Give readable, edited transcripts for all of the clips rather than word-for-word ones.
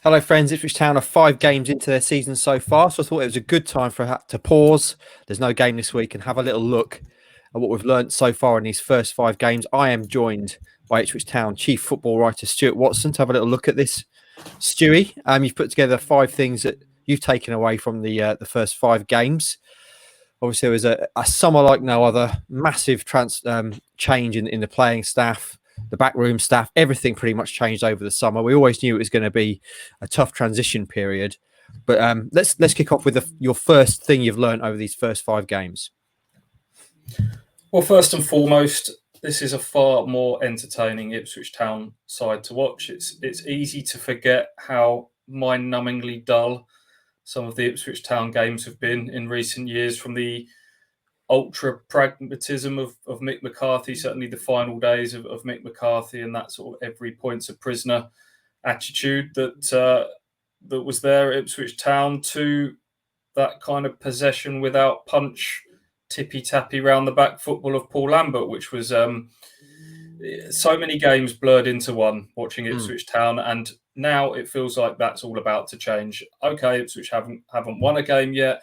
Hello, friends. Ipswich Town are 5 games into their season so far, so I thought it was a good time for to pause. There's no game this week and have a little look at what we've learnt so far in these first 5 games. I am joined by Ipswich Town chief football writer Stuart Watson to have a little look at this. Stewie, you've put together 5 things that you've taken away from the first 5 games. Obviously, there was a summer like no other, massive change in the playing staff. The backroom staff, everything pretty much changed over the summer. We always knew it was going to be a tough transition period, but let's kick off with your first thing you've learned over these first 5 games. Well, first and foremost, this is a far more entertaining Ipswich Town side to watch. It's easy to forget how mind-numbingly dull some of the Ipswich Town games have been in recent years, from the ultra pragmatism of Mick McCarthy, certainly the final days of Mick McCarthy, and that sort of every point's a prisoner attitude that was there at Ipswich Town, to that kind of possession without punch, tippy-tappy round the back football of Paul Lambert, which was so many games blurred into one watching Ipswich Town, and now it feels like that's all about to change. Okay, Ipswich haven't won a game yet,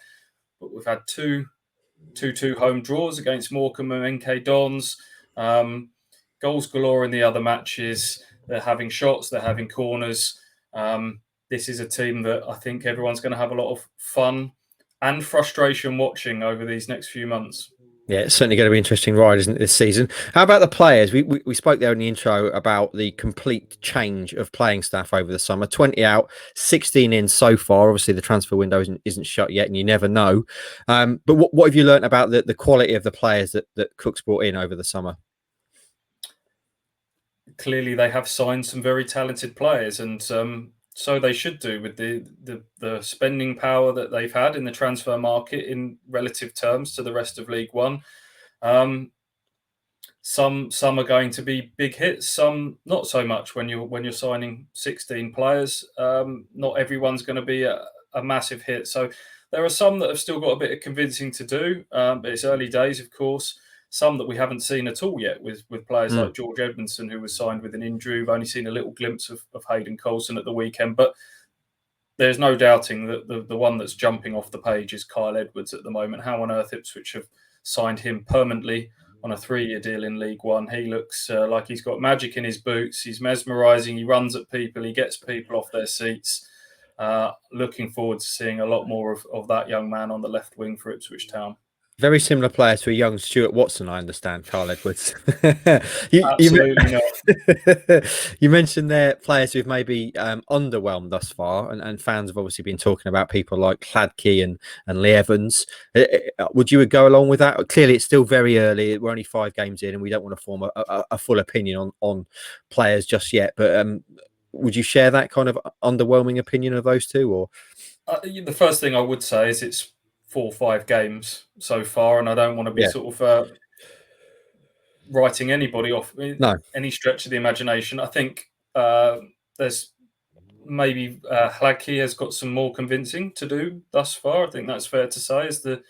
but we've had two 2-2 home draws against Morecambe and MK Dons. Goals galore in the other matches. They're having shots, they're having corners. This is a team that I think everyone's going to have a lot of fun and frustration watching over these next few months. Yeah, it's certainly going to be an interesting ride, isn't it, this season? How about the players? We spoke there in the intro about the complete change of playing staff over the summer. 20 out, 16 in so far. Obviously, the transfer window isn't shut yet, and you never know. But what have you learnt about the quality of the players that Cook's brought in over the summer? Clearly, they have signed some very talented players, and so they should do, with the spending power that they've had in the transfer market in relative terms to the rest of League One. Some are going to be big hits, some not so much. When you're signing 16 players, not everyone's going to be a massive hit. So there are some that have still got a bit of convincing to do, but it's early days, of course. Some that we haven't seen at all yet, with players like George Edmondson, who was signed with an injury. We've only seen a little glimpse of Hayden Coulson at the weekend, but there's no doubting that the one that's jumping off the page is Kyle Edwards at the moment. How on earth Ipswich have signed him permanently on a 3-year deal in League One? He looks like he's got magic in his boots. He's mesmerising. He runs at people. He gets people off their seats. Looking forward to seeing a lot more of that young man on the left wing for Ipswich Town. Very similar player to a young Stuart Watson, I understand, Carl Edwards. Absolutely not. You mentioned there players who've maybe underwhelmed thus far, and fans have obviously been talking about people like Hladky and Lee Evans. Would you go along with that? Clearly, it's still very early. We're only 5 games in, and we don't want to form a full opinion on players just yet. But would you share that kind of underwhelming opinion of those two? Or the first thing I would say is it's 4 or 5 games so far, and I don't want to be sort of writing anybody off any stretch of the imagination. I think there's maybe Hladky has got some more convincing to do thus far. I think that's fair to say, as the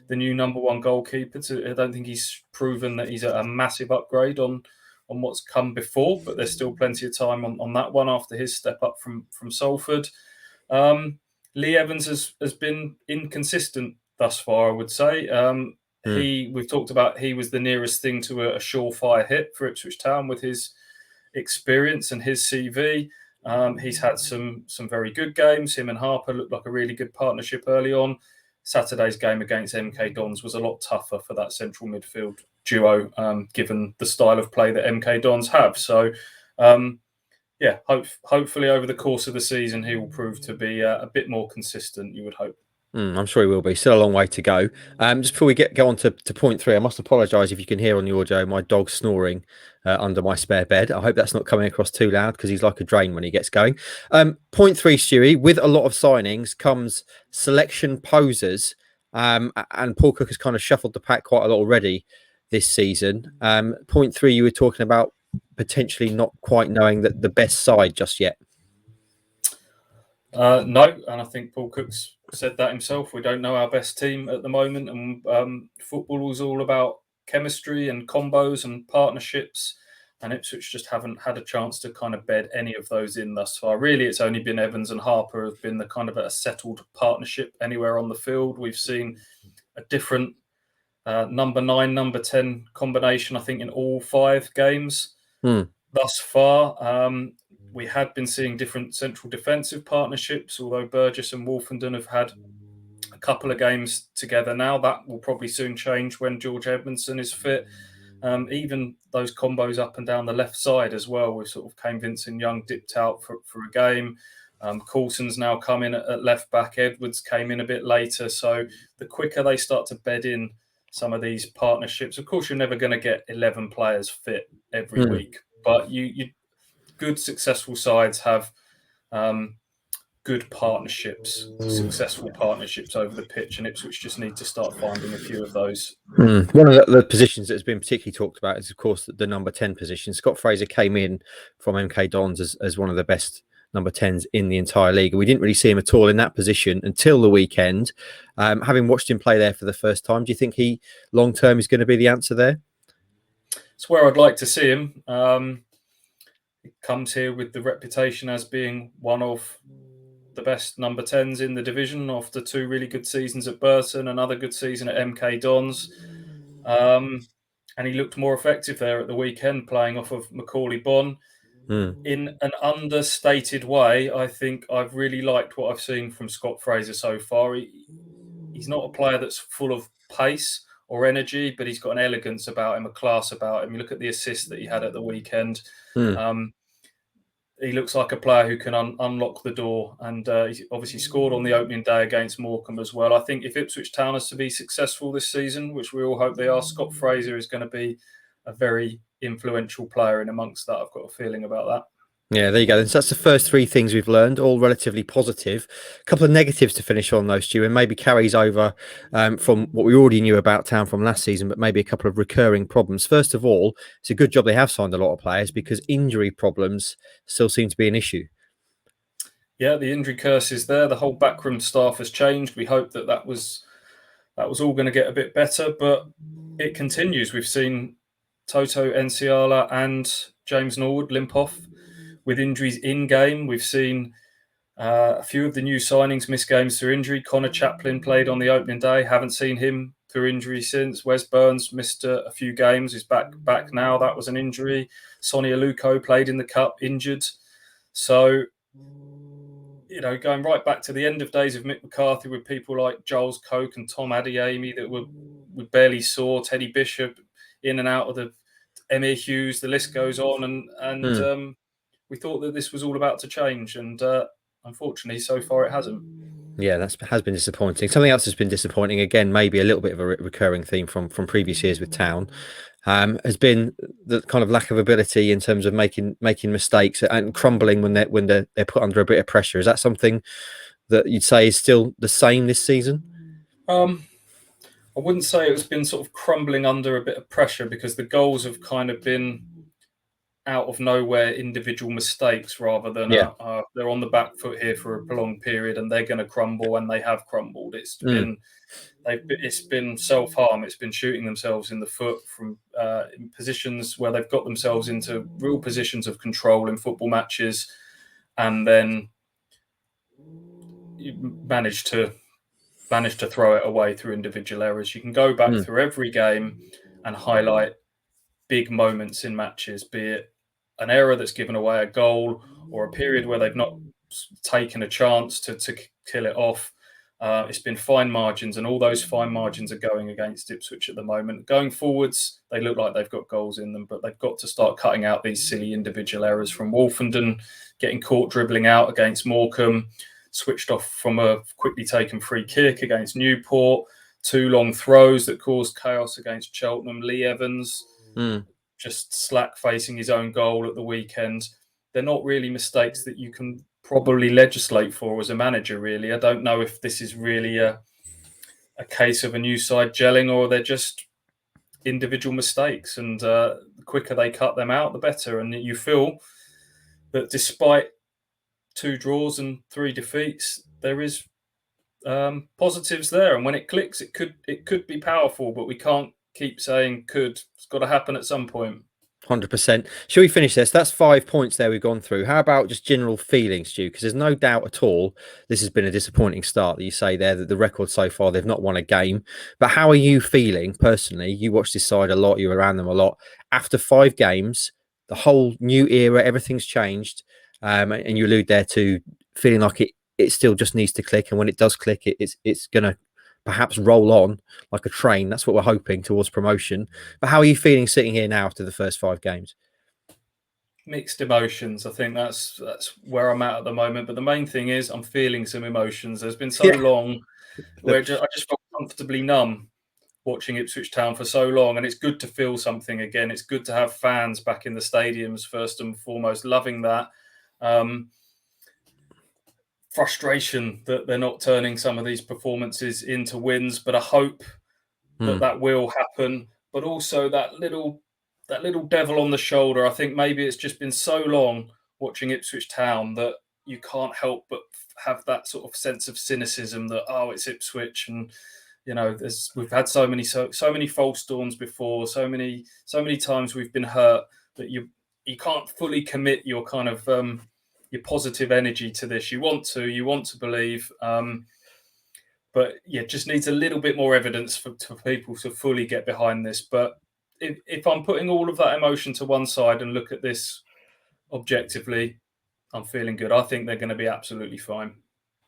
new number 1 goalkeeper. I don't think he's proven that he's a massive upgrade on what's come before, but there's still plenty of time on that one after his step up from Salford. Lee Evans has been inconsistent thus far, I would say. We've talked about, he was the nearest thing to a surefire hit for Ipswich Town with his experience and his CV. He's had some very good games. Him and Harper looked like a really good partnership early on. Saturday's game against MK Dons was a lot tougher for that central midfield duo, given the style of play that MK Dons have. So, hopefully over the course of the season, he will prove to be a bit more consistent, you would hope. I'm sure he will be. Still a long way to go. Just before we go on to point 3, I must apologise if you can hear on the audio my dog snoring under my spare bed. I hope that's not coming across too loud, because he's like a drain when he gets going. Point 3, Stewie, with a lot of signings comes selection posers, and Paul Cook has kind of shuffled the pack quite a lot already this season. Point 3, you were talking about potentially not quite knowing that the best side just yet. No, and I think Paul Cook's said that himself. We don't know our best team at the moment, and football is all about chemistry and combos and partnerships. and Ipswich just haven't had a chance to kind of bed any of those in thus far. Really, it's only been Evans and Harper have been the kind of a settled partnership anywhere on the field. We've seen a different number 9, number 10 combination, I think, in all 5 games thus far. We had been seeing different central defensive partnerships, although Burgess and Wolfenden have had a couple of games together now. That will probably soon change when George Edmondson is fit. Even those combos up and down the left side as well. We've sort of Kane Vincent-Young dipped out for a game. Coulson's now come in at left back. Edwards came in a bit later. So the quicker they start to bed in some of these partnerships, of course, you're never going to get 11 players fit every week. But you good, successful sides have good partnerships, successful partnerships over the pitch, and Ipswich just need to start finding a few of those. One of the positions that's been particularly talked about is, of course, the number 10 position. Scott Fraser came in from MK Dons as one of the best number 10s in the entire league. We didn't really see him at all in that position until the weekend. Having watched him play there for the first time, do you think he long-term is going to be the answer there? It's where I'd like to see him. He comes here with the reputation as being one of the best number 10s in the division after 2 really good seasons at Burton, another good season at MK Dons. And he looked more effective there at the weekend, playing off of Macaulay Bonne. In an understated way, I think I've really liked what I've seen from Scott Fraser so far. He's not a player that's full of pace or energy, but he's got an elegance about him, a class about him. You look at the assist that he had at the weekend. He looks like a player who can unlock the door, and he obviously scored on the opening day against Morecambe as well. I think if Ipswich Town is to be successful this season, which we all hope they are, Scott Fraser is going to be a very influential player in amongst that. I've got a feeling about that. Yeah, there you go. So that's the first 3 things we've learned, all relatively positive. A couple of negatives to finish on, though, Stu, and maybe carries over from what we already knew about Town from last season, but maybe a couple of recurring problems. First of all, it's a good job they have signed a lot of players because injury problems still seem to be an issue. Yeah, the injury curse is there. The whole backroom staff has changed. We hope that was all going to get a bit better, but it continues. We've seen Toto Enciala and James Norwood limp off with injuries in game. We've seen a few of the new signings miss games through injury. Connor Chaplin played on the opening day. Haven't seen him through injury since. Wes Burns missed a few games. He's back now. That was an injury. Sonny Aluko played in the cup, injured. So, going right back to the end of days of Mick McCarthy with people like Giles Coke and Tom Adeyemi that we barely saw. Teddy Bishop in and out of the Emir Hughes. The list goes on, and we thought that this was all about to change, and unfortunately, so far it hasn't. Yeah, that has been disappointing. Something else that's been disappointing, again, maybe a little bit of a recurring theme from previous years with Town, has been the kind of lack of ability in terms of making mistakes and crumbling when they're put under a bit of pressure. Is that something that you'd say is still the same this season? I wouldn't say it's been sort of crumbling under a bit of pressure, because the goals have kind of been out of nowhere individual mistakes rather than they're on the back foot here for a prolonged period and they're going to crumble, and they have crumbled. It's been self-harm. It's been shooting themselves in the foot from in positions where they've got themselves into real positions of control in football matches, and then you manage to throw it away through individual errors. You can go back through every game and highlight big moments in matches, be it an error that's given away a goal or a period where they've not taken a chance to kill it off. It's been fine margins, and all those fine margins are going against Ipswich at the moment. Going forwards, they look like they've got goals in them, but they've got to start cutting out these silly individual errors from Wolfenden, getting caught dribbling out against Morecambe, switched off from a quickly taken free kick against Newport, 2 long throws that caused chaos against Cheltenham. Lee Evans just slack facing his own goal at the weekend. They're not really mistakes that you can probably legislate for as a manager, really. I don't know if this is really a case of a new side gelling, or they're just individual mistakes, and the quicker they cut them out, the better. And you feel that despite 2 draws and 3 defeats, there is positives there, and when it clicks, it could be powerful, but we can't keep saying could. It's got to happen at some point. 100%. Shall we finish this? That's 5 points there we've gone through. How about just general feelings, Stu? Because there's no doubt at all this has been a disappointing start. That you say there that the record so far, they've not won a game. But how are you feeling personally? You watch this side a lot, you're around them a lot. After 5 games, the whole new era, everything's changed. And you allude there to feeling like it still just needs to click. And when it does click, it's going to perhaps roll on like a train. That's what we're hoping towards promotion. But how are you feeling sitting here now after the first 5 games? Mixed emotions. I think that's where I'm at the moment. But the main thing is I'm feeling some emotions. There's been so long where I just felt comfortably numb watching Ipswich Town for so long, and it's good to feel something again. It's good to have fans back in the stadiums first and foremost, loving that. Frustration that they're not turning some of these performances into wins, but I hope that will happen. But also that little devil on the shoulder. I think maybe it's just been so long watching Ipswich Town that you can't help but have that sort of sense of cynicism that, oh, it's Ipswich, and we've had so many false dawns before, so many times we've been hurt that you can't fully commit your kind of your positive energy to this. You want to believe, but yeah, just needs a little bit more evidence for people to fully get behind this. But if I'm putting all of that emotion to one side and look at this objectively, I'm feeling good. I think they're going to be absolutely fine.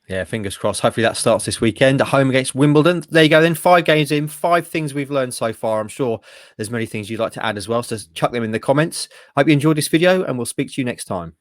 Yeah, fingers crossed. Hopefully that starts this weekend at home against Wimbledon. There you go then. 5 games in, 5 things we've learned so far. I'm sure there's many things you'd like to add as well, so chuck them in the comments. Hope you enjoyed this video, and we'll speak to you next time.